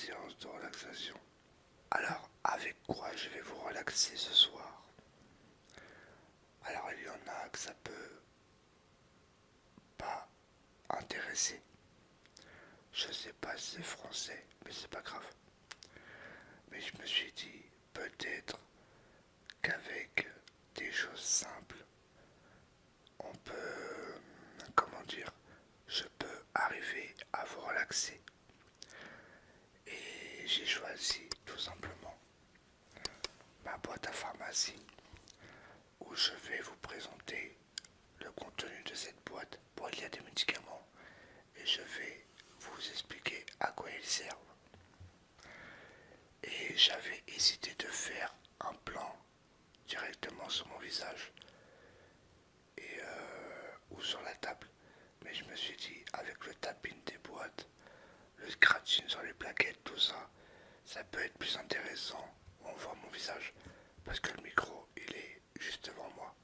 séance de relaxation. Alors, avec quoi je vais vous relaxer ce soir? Alors, il y en a que ça peut pas intéresser. Je sais pas si c'est français, mais c'est pas grave. Mais je me suis dit, peut-être qu'avec des choses simples, on peut, comment dire, je peux arriver à vous relaxer. Et j'ai choisi tout simplement ma boîte à pharmacie où je vais vous présenter le contenu de cette boîte. Bon, il y a des médicaments et je vais vous expliquer à quoi ils servent. Et j'avais hésité de faire un plan directement sur mon visage ou sur la table. Mais je me suis dit, avec le tapping des boîtes, le scratching sur les plaquettes, tout ça, ça peut être plus intéressant. On voit mon visage parce que le micro, il est juste devant moi.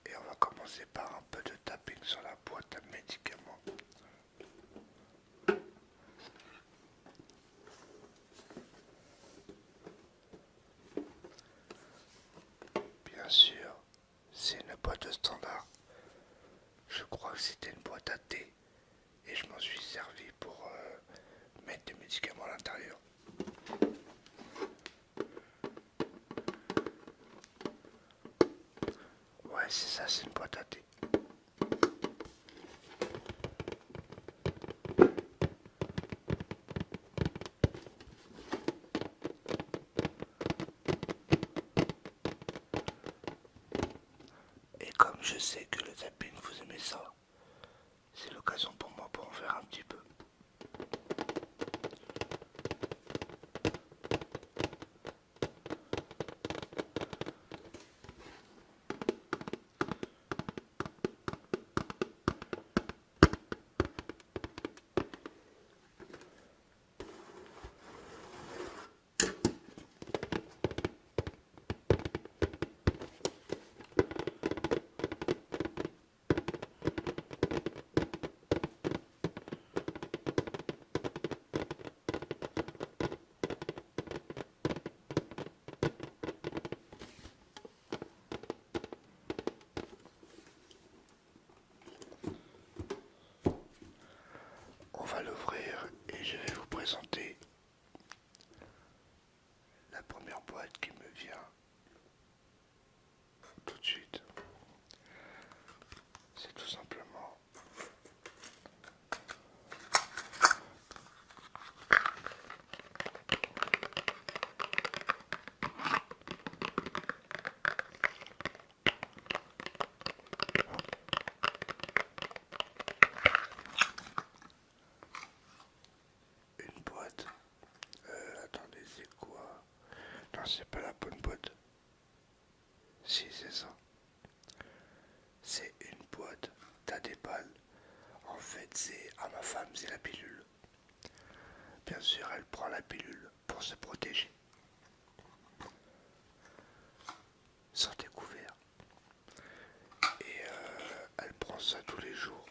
Et on va commencer par un peu de tapping sur la boîte à médicaments. Bien sûr, c'est une boîte de standard. Je crois que c'était une boîte à thé et je m'en suis servi pour mettre des médicaments à l'intérieur. Ouais, c'est ça, c'est une boîte à thé. Et comme je sais que le tapping vous aimez ça, c'est l'occasion pour moi pour en faire un petit peu. On va l'ouvrir et je vais vous présenter la première boîte qui me vient tout de suite. C'est tout simplement une boîte. Attendez, c'est quoi? Non, c'est pas la bonne boîte. Si, c'est ça. C'est une boîte d'Adépal. En fait, c'est à ma femme, c'est la pilule. Bien sûr, elle prend la pilule pour se protéger. Sans découvert. Et elle prend ça tous les jours.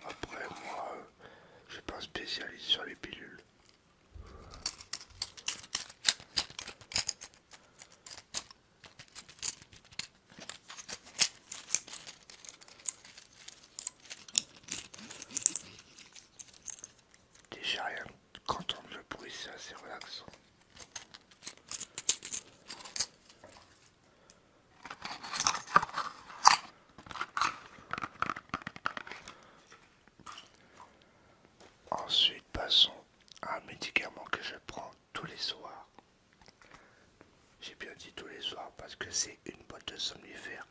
Après, moi, je suis pas un spécialiste sur les pilules. Déjà, rien qu'entendre le bruit, c'est assez relaxant. Ensuite, passons à un médicament que je prends tous les soirs. J'ai bien dit tous les soirs parce que c'est une boîte de somnifères.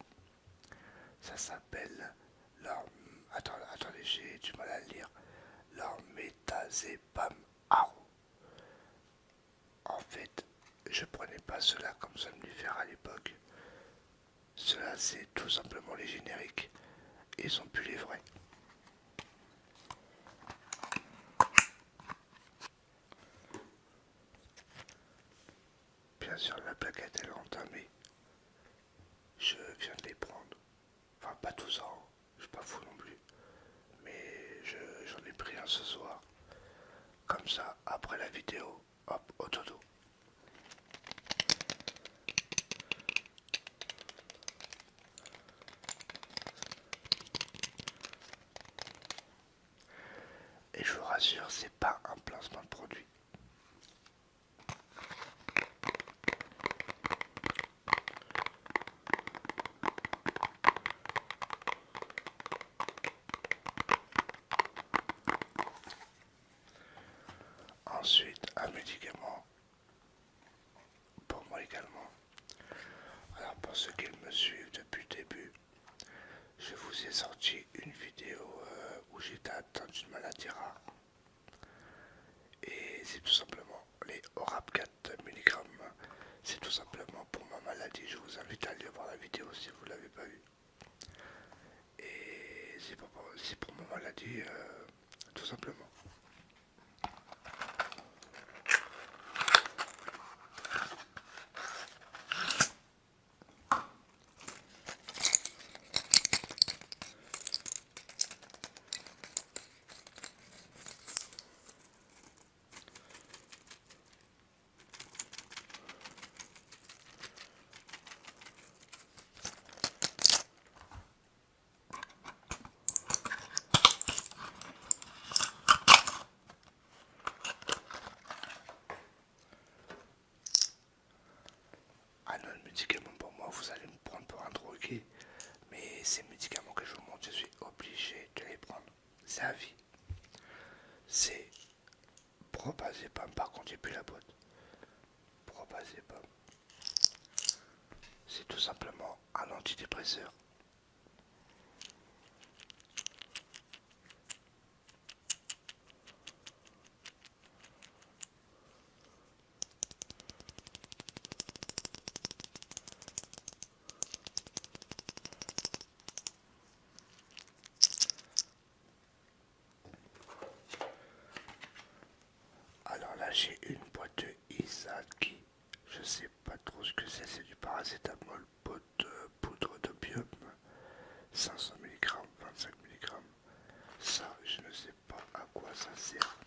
Ça s'appelle attendez, j'ai du mal à le lire. L'ormétazépam Aro. En fait, je prenais pas cela comme somnifère à l'époque. Cela, c'est tout simplement les génériques. Ils sont plus les vrais. Bien sûr, la plaquette est entamée. Je viens de les prendre. Enfin, pas tous je suis pas fou non plus. Mais j'en ai pris un ce soir. Comme ça, après la vidéo, hop, au dodo. Et je vous rassure, c'est pas un placement de produit. Ensuite, un médicament pour moi également. Alors pour ceux qui me suivent depuis le début, je vous ai sorti une vidéo où j'étais atteint d'une maladie rare. Et c'est tout simplement les Orap 4 mg. C'est tout simplement pour ma maladie. Je vous invite à aller voir la vidéo si vous ne l'avez pas vue. Et c'est pour ma maladie, tout simplement. Un autre médicament pour moi, vous allez me prendre pour un drogué, mais ces médicaments que je vous montre, je suis obligé de les prendre. C'est à vie. C'est Propazépam, par contre j'ai plus la boîte. Propazépam. C'est tout simplement un antidépresseur. Alors là j'ai une boîte de Isaki. Je sais pas trop ce que c'est du paracétamol, poudre d'opium, 500 mg, 25 mg. Ça, je ne sais pas à quoi ça sert.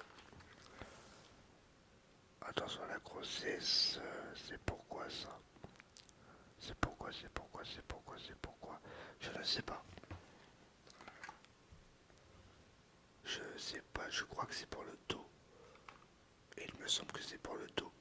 Attention à la grossesse, c'est pourquoi ça? C'est pourquoi, c'est pourquoi, c'est pourquoi, c'est pourquoi? Je ne sais pas. Je sais pas, je crois que c'est pour le dos. Et il me semble que c'est pour le dos.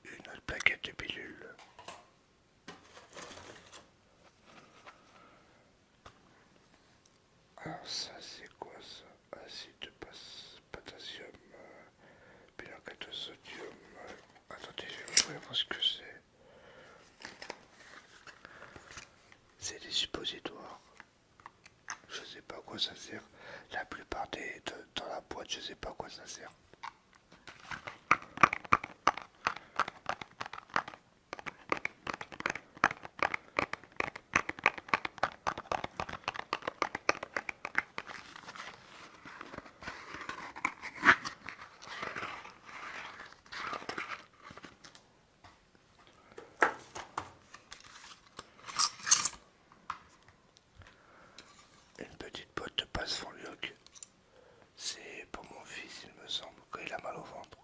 Une autre plaquette de pilules. Alors ça c'est quoi ça? Acide de potassium, bilanquette de sodium. Attendez, je vais voir ce que c'est. C'est des suppositoires. Je sais pas à quoi ça sert. La plupart dans la boîte, je sais pas à quoi ça sert. Une petite boîte de passe Fonlioc. C'est pour mon fils, il me semble, quand il a mal au ventre.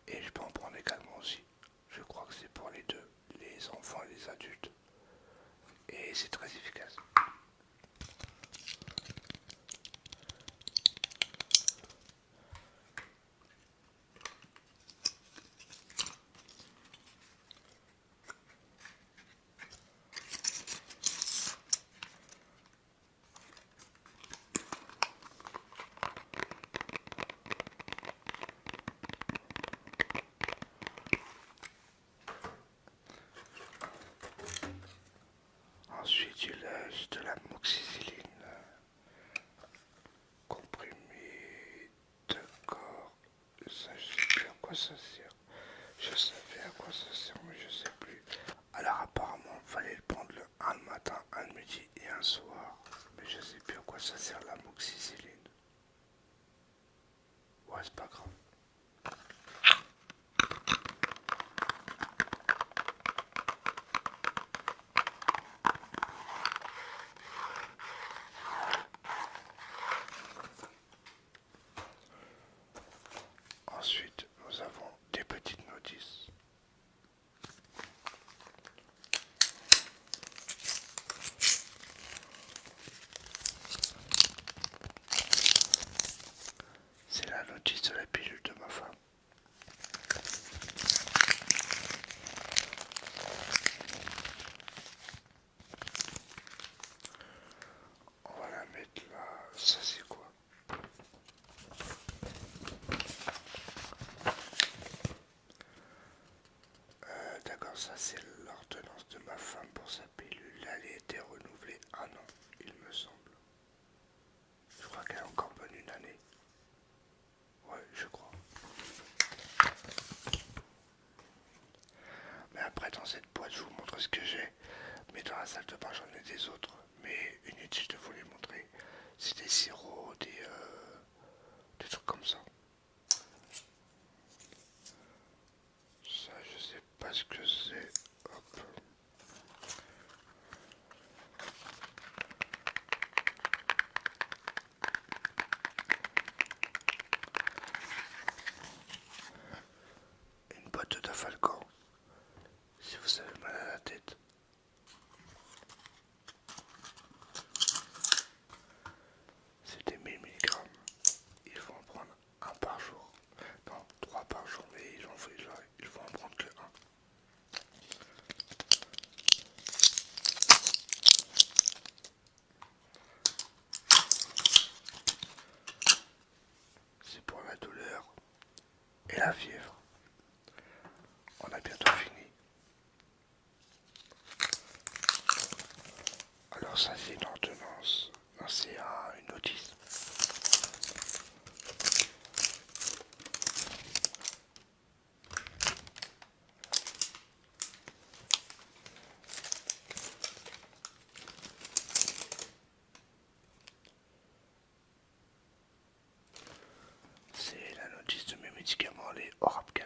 Et je peux en prendre également aussi. Je crois que c'est pour les deux, les enfants et les adultes. Et c'est très efficace. Ensuite, j'ai de la moxicilline comprimée de corps. Ça, je sais plus à quoi ça sert. Je savais à quoi ça sert, mais je sais plus. Alors apparemment, il fallait le prendre un le matin, un le midi et un soir. Mais je sais plus à quoi ça sert la moxicilline. c'est pas grave. Ensuite, nous avons des petites notices. C'est la notice de la pilule de ma femme. On va la mettre là. Ça c'est quoi? D'accord, ça c'est l'ordonnance de ma femme pour sa pilule. Elle a été renouvelée un an, il me semble. Je crois qu'elle est encore bonne une année. Ouais, je crois. Mais après, dans cette boîte, je vous montre ce que j'ai. Mais dans la salle de bain, j'en ai des autres. Mais inutile de vous les montrer. C'est des sirops, des trucs comme ça. Ça, je sais pas ce que c'est. Hop. Une boîte de Falcon. Si vous avez mal à la tête. C'est des 1000 mg. Il faut en prendre un par jour. Non, 3 par jour, mais il faut en prendre que un. C'est pour la douleur et la fièvre. On a bientôt fini. Alors ça c'est une ordonnance. Non, c'est une notice. C'est la notice de mes médicaments, les Orapcan.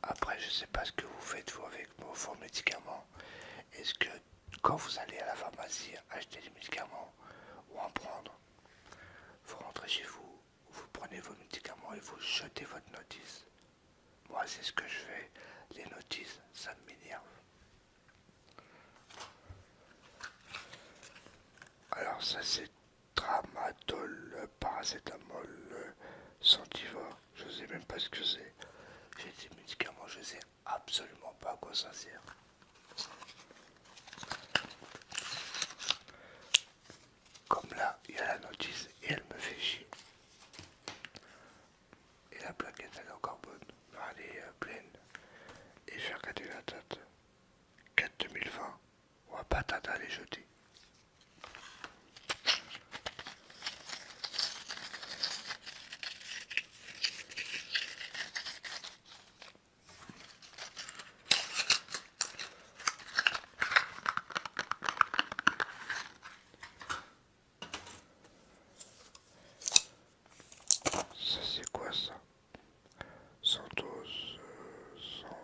Après, je sais pas ce que vous faites vous avec vos médicaments. Est-ce que quand vous allez à la pharmacie acheter des médicaments ou en prendre, vous rentrez chez vous, vous prenez vos médicaments et vous jetez votre notice? Moi, c'est ce que je fais. Les notices, ça m'énerve. Alors ça, c'est tramadol, paracétamol, Santiva. Je sais même pas ce que c'est. J'ai des médicaments, je sais absolument pas à quoi ça sert. Comme là, il y a la notice et elle me fait chier. Et la plaquette, elle est encore bonne. Non, elle est pleine. Et je vais regarder la date. 4 2020. On va pas tarder à les jeter. Ça c'est quoi ça? 112,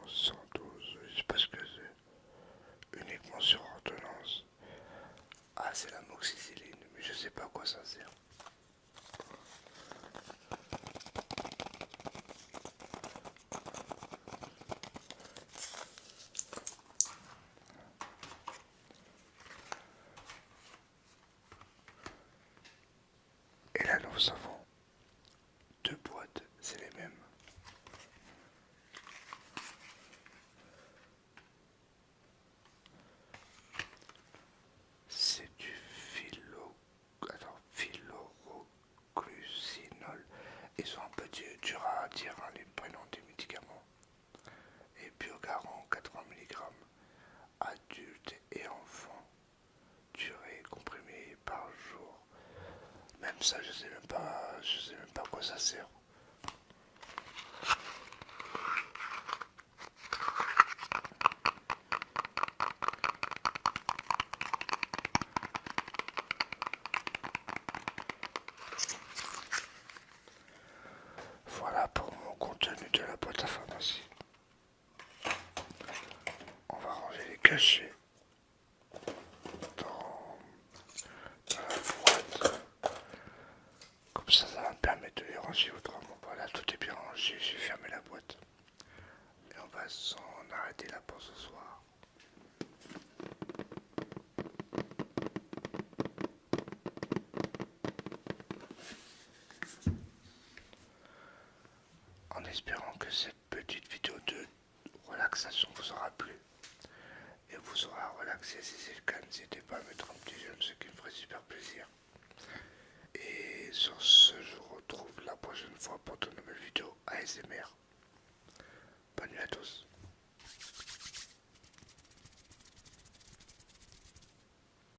112, je sais pas ce que c'est. Uniquement sur ordonnance. Ah, c'est la moxicilline, mais je sais pas à quoi ça sert. Et là, nous avons deux boîtes, c'est les mêmes. C'est du phyloroglucinol. Ils sont un peu durs à dire, hein, les prénoms des médicaments. Et bio ça, je sais même pas à quoi ça sert. Voilà pour mon contenu de la boîte à pharmacie. On va ranger les cachets dans, dans la boîte. Comme ça va me permettre de les ranger autrement. Voilà, tout est bien rangé, j'ai fermé la boîte. Et on va s'en arrêter là pour ce soir. En espérant que cette petite vidéo de relaxation vous aura plu et vous aura relaxé. Si c'est le cas, n'hésitez